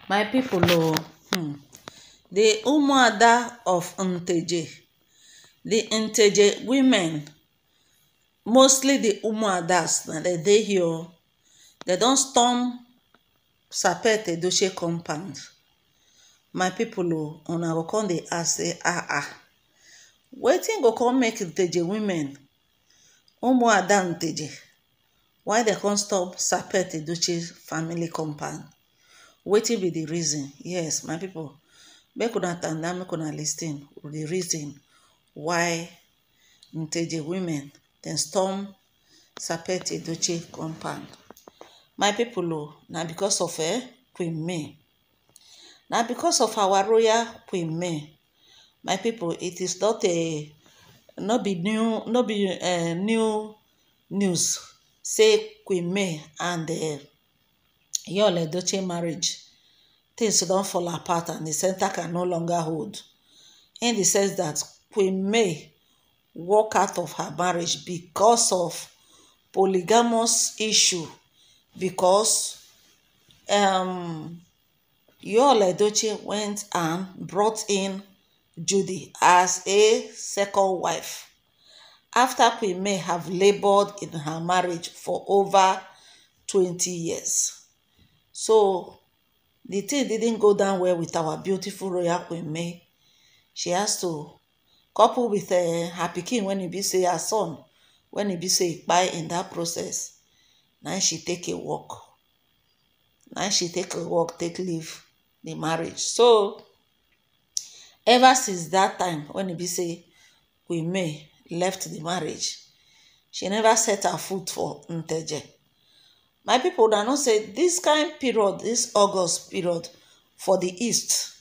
My people, the Umuada of Nteje, the Nteje women, mostly the Umuadas, na they dey here. They don storm Sapet Edochie compound. My people, una go come dey ask say, wetin go come make Nteje women, Umuada Nteje, why they come stop Sapet Edochie family compound? Wetin be the reason? Yes, my people, make una tanda, make una lis ten the reason why Nteje women dem storm Sapet Edochie compound. My people, na because of Queen May. Na because of our royal Queen May. My people, it is not new news say Queen May and Yul Edochie marriage, things don fall apart and the center can no longer hold, in the sense that Queen May walk out of her marriage because of polygamous issue, because Yul Edochie went and brought in Judy as a second wife after Queen May have labored in her marriage for over 20 years. So the thing didn't go down well with our beautiful royal Queen May. She has to couple with her pikin when e be say her son, when e be say kpai in that process. Now she take a walk. Take leave the marriage. So ever since that time, when e be say Queen May left the marriage, she never set her foot for Nteje. My people, una know say this kind period, this August period for the east,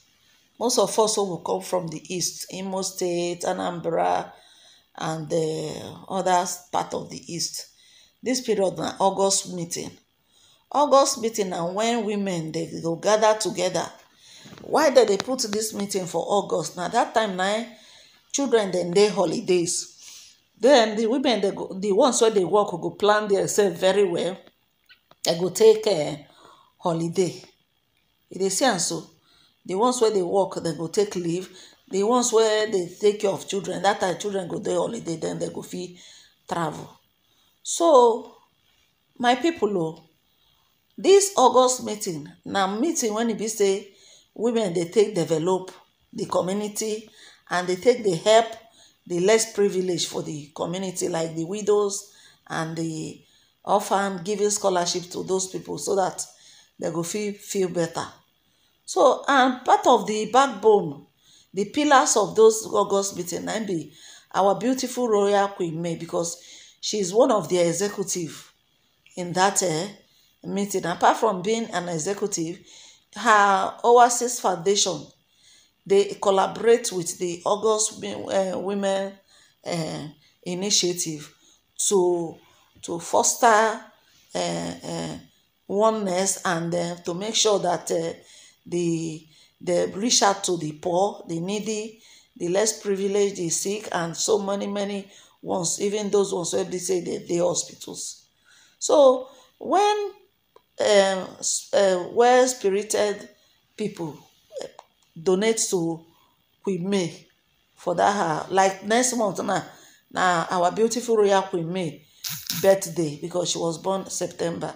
most of us will come from the east, Imo State, Anambra, and the other part of the east. This period na August meeting. August meeting na when women they go gather together. Why did they put this meeting for August? Now that time na children dem dey holidays. Then the women, the ones where they work go plan themselves very well. They go take a holiday. You dey see am so. The ones where they work, they go take leave. The ones where they take care of children, that time children go dey holiday, then they go fit travel. So my people, this August meeting na meeting when e be say women they take develop the community, and they take the help the less privileged for the community, like the widows and the orphan, giving scholarship to those people so that they go feel better. So, and part of the backbone, the pillars of those August meeting na be our beautiful royal Queen May, because she is one of the executive in that meeting. Apart from being an executive, her Oasis Foundation, they collaborate with the August Women Initiative to foster oneness, and to make sure that they reach out to the poor, the needy, the less privileged, the sick, and so many ones, even those ones where they say they hospitals. So when well-spirited people donate to Queen May for that like next month now our beautiful royal Queen May birthday, because she was born September.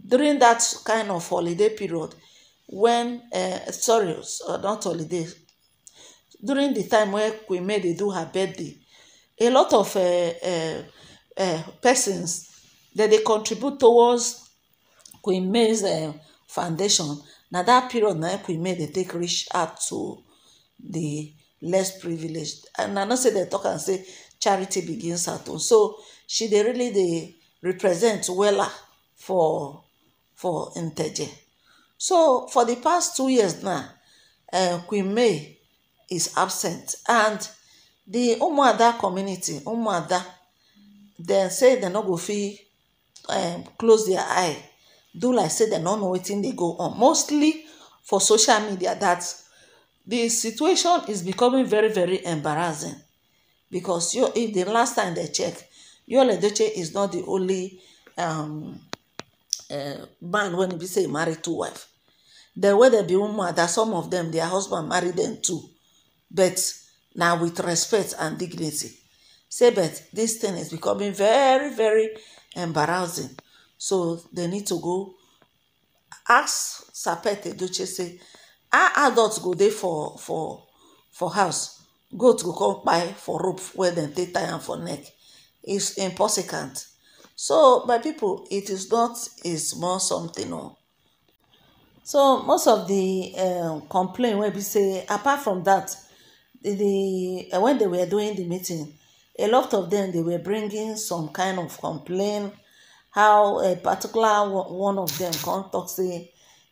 During that kind of holiday period, when not holiday, during the time where Queen May they do her birthday, a lot of persons that they contribute towards Queen May's foundation. Now that period now Queen May they take reach out to the less privileged, and I know say they talk and say charity begins at home. So she they really represent wella for Nteje. So for the past 2 years now, Queen May is absent, and the Umuada community, they say they no go fit close their eye, do like say they no know wetin dey go on, mostly for social media, that the situation is becoming very embarrassing. Because if the last time they check, Yul Edochie is not the only man when he be say he married 2 wives. the way they be woman, that some of them, their husband marry them too, but now with respect and dignity. Say, but this thing is becoming very, very embarrassing. So they need to go ask Sapet Edochie, say, our adults go there for house, goat go come kpai for rope where dem take tie am for neck. It's impossible. So my people, it is not a small something. No. So most of the complaint wey be say, apart from that, when they were doing the meeting, a lot of them, they were bringing some kind of complaint, how a particular one of them come talk say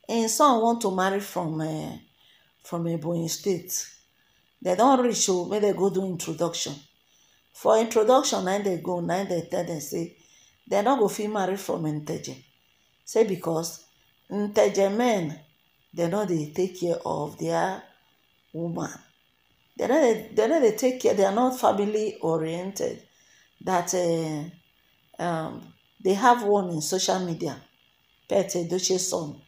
im son want to marry from Ebonyi State. They don reach o, make dem go do introduction. For introduction, na dem go, na dem tell dem say dem no go fit marry from Nteje. Say because Nteje men, dem no dey take care of their woman. They no dey take care, they are not family oriented. That they have one in social media, Pet Edochie's son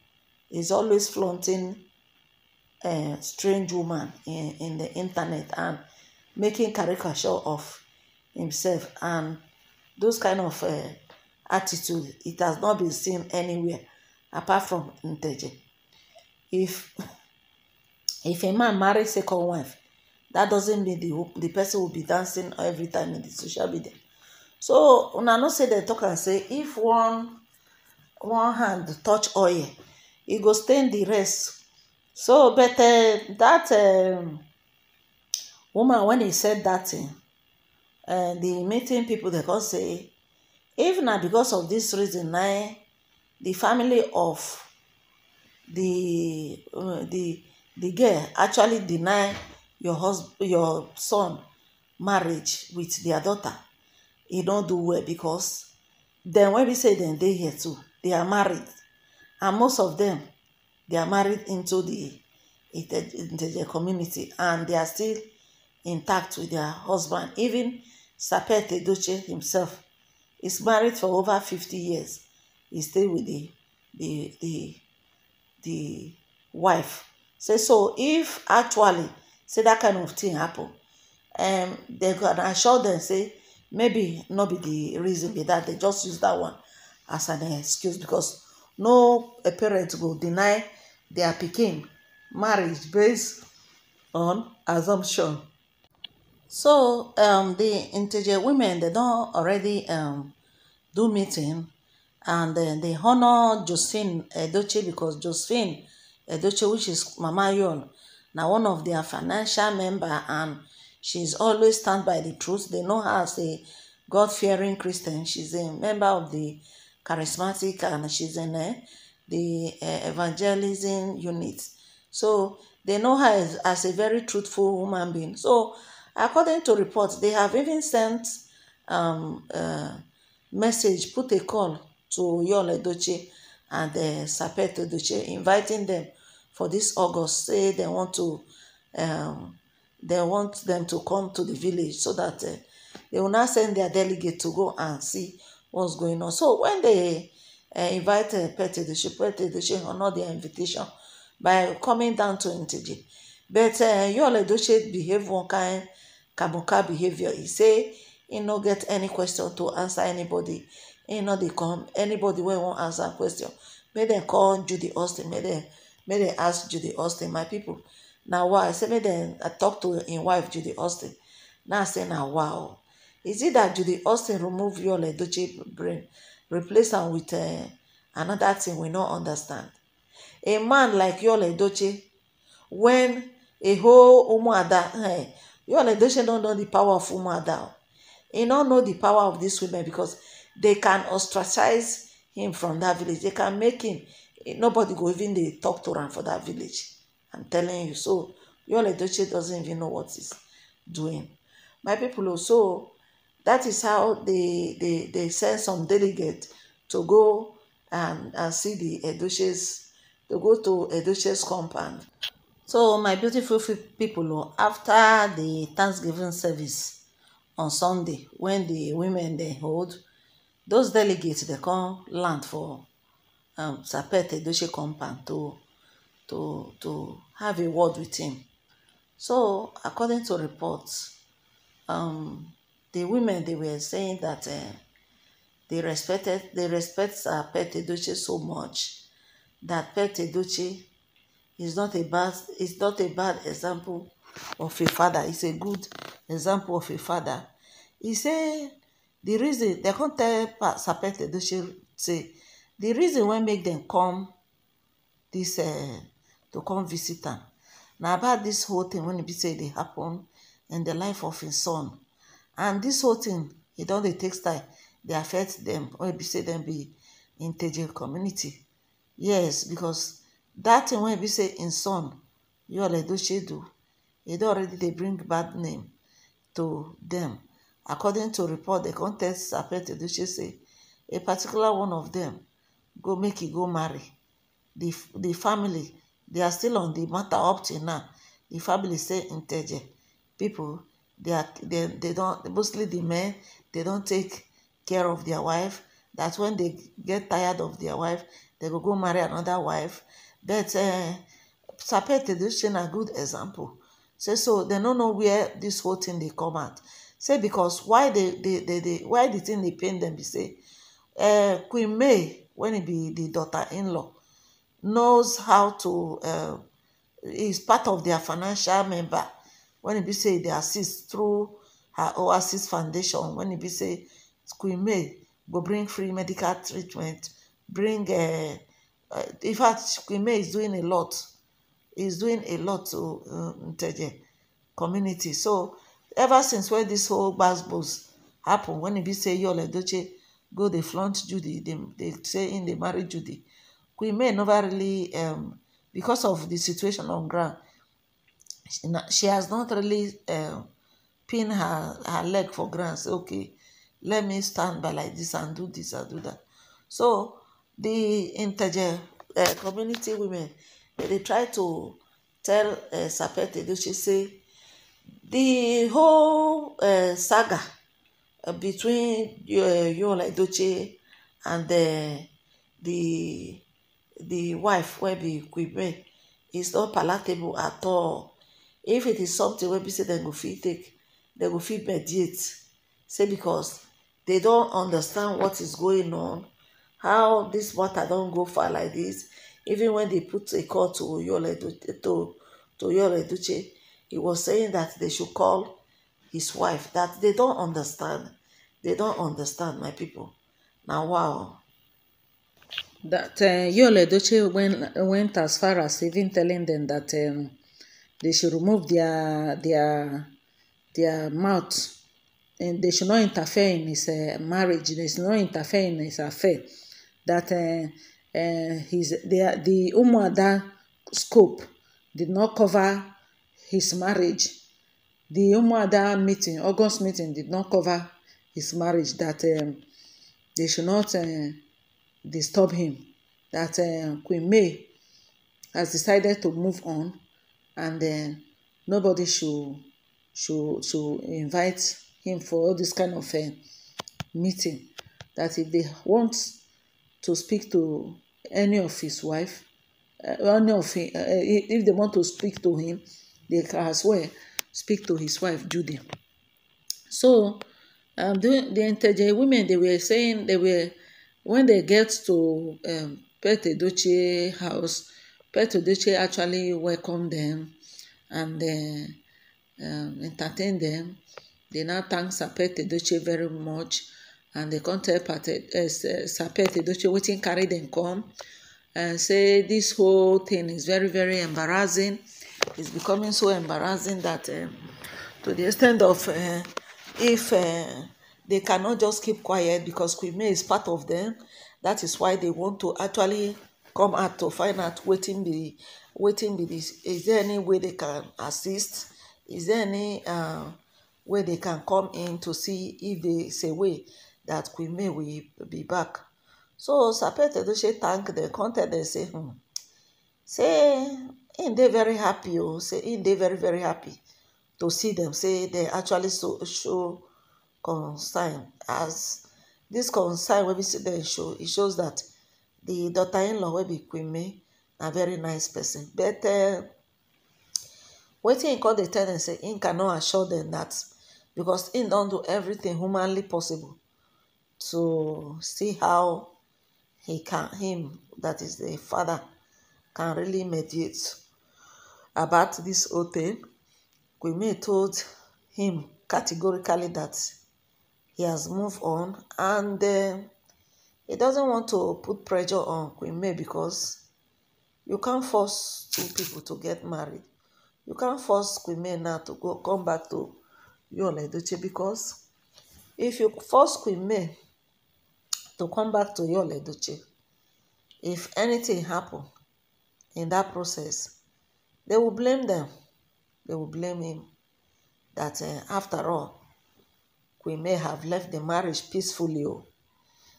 is always flaunting strange woman in the internet and making caricature of himself, and those kind of attitude, it has not been seen anywhere apart from Nteje. If a man marries second wife, that doesn't mean the person will be dancing every time in the social media. So una know say dem talk and say, if one hand touch oil, e go stain the rest. So but that woman, when he said that thing, the meeting people, they come say, if na because of this reason, na the family of the girl actually deny your son marriage with their daughter, e don't do well, because then when we say dem dey here too, they are married, and most of them, they are married into the community, and they are still intact with their husband. Even Sapet Edochie himself is married for over 50 years. He stay with the wife. Say, so if actually say that kind of thing happen, they can assure them say maybe not be the reason be that, they just use that one as an excuse, because no a parent will deny their pikin marriage based on assumption. So the Nteje women, they don't already do meeting, and then they honor Josephine Edochie, because Josephine Edochie, which is Mama Yul, now one of their financial member, and she's always stand by the truth. They know her as a God-fearing Christian. She's a member of the charismatic, and she's in the evangelism unit. So they know her as a very truthful human being. So according to reports, they have even sent message, put a call to Yul Edochie and Sapet Edochie, inviting them for this August. Say they want them to come to the village, so that they will now send their delegate to go and see what's going on. So when they invite Pet Edochie honor their invitation by coming down to Nteje. But Yul Edochie behave one kind kabuka behavior. He say he no get any question to answer anybody. He no dey come anybody wey wan answer question. Make dem call Judy Austin. Make dem ask Judy Austin. My people, na why I say make dem talk to im wife Judy Austin. Now I say na wow. Is it that Judy Austin remove Yul Edochie brain, replace am with another thing we no understand? A man like Yul Edochie, when a whole Umuada, Yul Edochie don't know the power of Umuada. He don't know the power of these women, because they can ostracize him from that village. They can make him, nobody go even dey talk to him for that village. I'm telling you. So Yul Edochie doesn't even know what he's doing. My people, so that is how they send some delegate to go and see the Edochies, to go to Edochie's compound. So my beautiful people, after the Thanksgiving service on Sunday, when the women they hold, those delegates, they come land for Sapet Edochie compound to have a word with him. So according to reports, the women, they were saying that they respect Pet Edochie so much that Pet Edochie is not a bad example of a father. It's a good example of a father. He say the reason they can't tell Pet Edochie say the reason why make them come this to come visit am na about this whole thing when e be say dey happen in the life of his son, and this whole thing e don dey take style dey affect them when e be say dem be Inteje community. Yes, because that thing when e be say im son Yul Edochie do, e don already dey bring bad name to them. According to report, the come tell Pet Edochie say a particular one of them go make e go marry. The family, they are still on the matter up till now. The family say Inteje people, they don't, mostly the men, they don't take care of their wife, that when they get tired of their wife, they go marry another wife. But Pet Edochie na good example. Say so they don't know where this whole thing they come out. Say because why why the thing they pain them be say Queen May, when it be the daughter-in-law, knows how to is part of their financial member when it be say they assist through her Oasis Foundation. When it be say Queen May go bring free medical treatment, bring in fact Queen May is doing a lot, to Inteje community. So ever since when this whole gbasgbos happen, when it be say Yul Edochie go dey flaunt Judy, they say in dey marry Judy, Queen May never really because of the situation on ground, she has not really pin her leg for ground, say okay, let me stand by like this and do this and do that. So the Inteje community women, they try to tell Pet Edochie say the whole saga between Yul Edochie and the wife wey be Queen May is not palatable at all. If it is something wey be say dem go fit take, dem go fit mediate. Say because they don't understand what is going on, how this matter don go far like this. Even when they put a call to Yul Edochie, he was saying that they should call his wife, that they don't understand. They don't understand, my people. Now, wow. That Yul Edochie went as far as even telling them that they should remove their mouth, and they should not interfere in his marriage. They should not interfere in his affair. That the Umuada scope did not cover his marriage. The Umuada meeting, August meeting, did not cover his marriage. That they should not disturb him. That Queen May has decided to move on, and nobody should invite him for all this kind of meeting. That if they want to speak to any of his wife, if they want to speak to him, they can as well speak to his wife Judy. So the Inteje women, they were saying, when they get to Pet Edochie house, Pet Edochie actually welcomed them and entertained them. They now thank Pet Edochie very much, and they come tell Pet Edochie wetin carry them come, and say this whole thing is very, very embarrassing. It's becoming so embarrassing that to the extent of if they cannot just keep quiet, because Queen May is part of them. That is why they want to actually come out to find out wetin be this. Is there any way they can assist? Is there any way they can come in to see if there is a way that Queen May will be back? So Pet Edochie thank them, contact them, say say in dey very happy, say in dey very, very happy to see them. Say they actually show concern. As this concern wey be say dem show, it shows that the daughter-in-law wey be Queen May a very nice person. But wetin him come dey tell dem say him cannot assure dem that because him don do everything humanly possible to see how him that is the father can really mediate about this whole thing. Queen May told him categorically that he has moved on, and he doesn't want to put pressure on Queen May because you can't force two people to get married. You can't force Queen May now to come back to Yul Edochie, because if you force Queen May to come back to Yul Edochie, if anything happen in that process, they will blame them. They will blame him that after all, Queen May have left the marriage peacefully.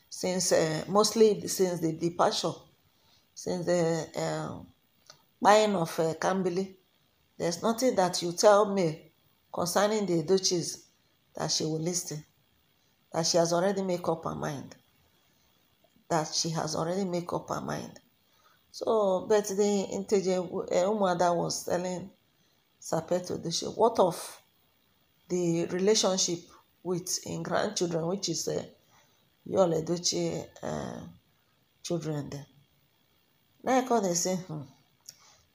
Since mostly since the departure, since the buying of Kambili, there's nothing that you tell me concerning the Edochies that she will listen. That she has already made up her mind. So, but the Nteje Umuada was telling Sapeto Edochie, what of the relationship with in grandchildren, which is Yul Edochie children there. Now I call they say,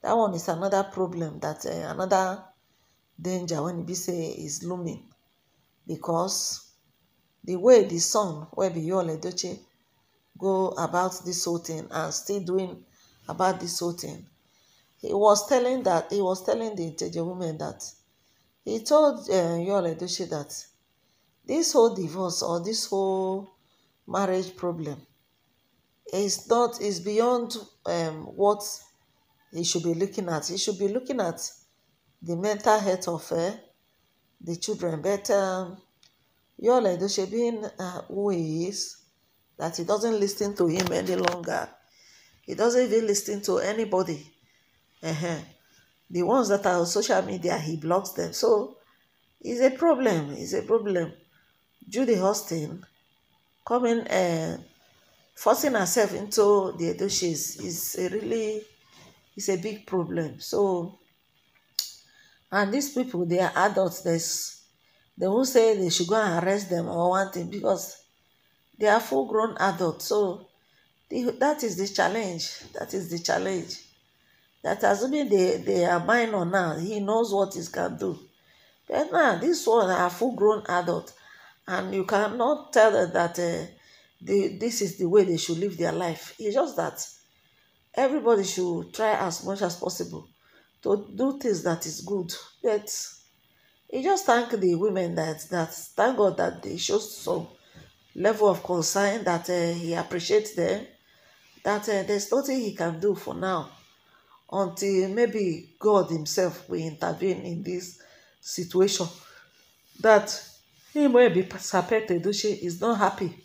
that one is another problem, that another danger when it be say is looming, because the way the son where be Yul Edochie go about this whole thing and still doing about this whole thing, he was telling the Nteje women that he told Yul Edochie that this whole divorce or this whole marriage problem is beyond what he should be looking at. He should be looking at the mental health of the children. But Yul Edochie, being who he is, that he doesn't listen to him any longer. He doesn't even listen to anybody. The ones that are on social media, he blocks them. So it's a problem. It's a problem. Judy Austin coming forcing herself into the Edochies is a big problem. So, and these people, they are adults. They won't say they should go and arrest them or one thing, because they are full-grown adults. So that is the challenge. That assuming they are minor now, he knows what he can do. But now, this one are full-grown adults, and you cannot tell them that this is the way they should live their life. It's just that everybody should try as much as possible to do things that is good. But he just thank the women that thank God that they show some level of concern, that he appreciates them, that there's nothing he can do for now until maybe God himself will intervene in this situation. That him will be Sapeto Edochie is not happy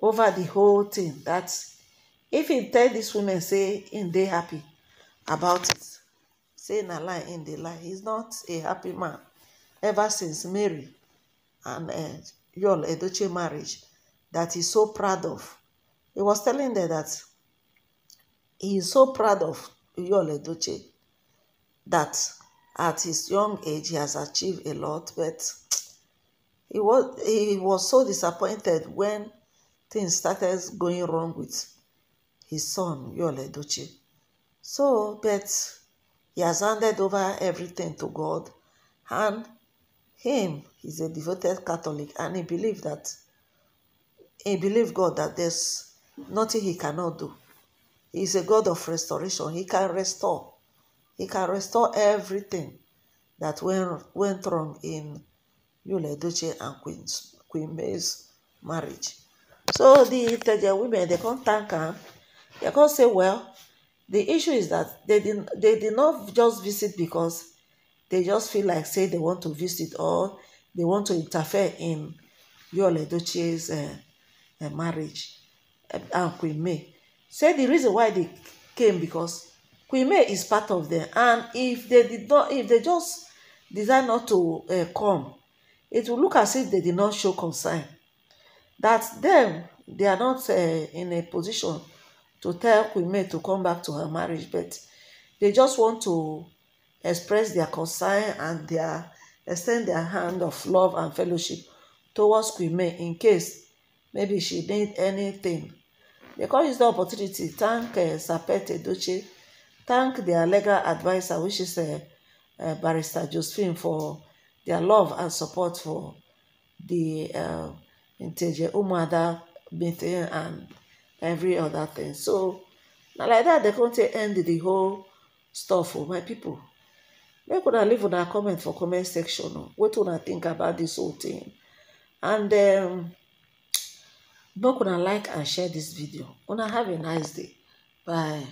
over the whole thing. That if he tell these women say in they happy about it, say na lie in the lie. He's not a happy man ever since Mary and Yul Edochie marriage that he's so proud of. He was telling them that he is so proud of Yul Edochie, that at his young age he has achieved a lot, but he was so disappointed when things started going wrong with his son Yul Edochie. So, but he has handed over everything to God, and he's a devoted Catholic, and he believes God that there's nothing he cannot do. He's a God of restoration. He can restore. He can restore everything that went wrong in Yul Edochie and Queen May's marriage. So the Nteje women, they can't thank him. They can't say, well, the issue is that they did not just visit because they just feel like say they want to visit or they want to interfere in Yul Edochie's marriage and Queen May. Say the reason why they came because Queen May is part of them, and if they just decide not to come, it will look as if they did not show concern. That they are not in a position to tell Queen May to come back to her marriage, but they just want to express their concern and their extend their hand of love and fellowship towards Queen May in case maybe she need anything. They come use the opportunity thank Sapet Edochie, thank their legal advisor, which is Barrister Josephine, for their love and support for the Nteje Umuada meeting and every other thing. So now like that, they come to end the whole stuff for my people. Make una leave una comment for comment section. What una think about this whole thing? And make una like and share this video. Una have a nice day. Bye.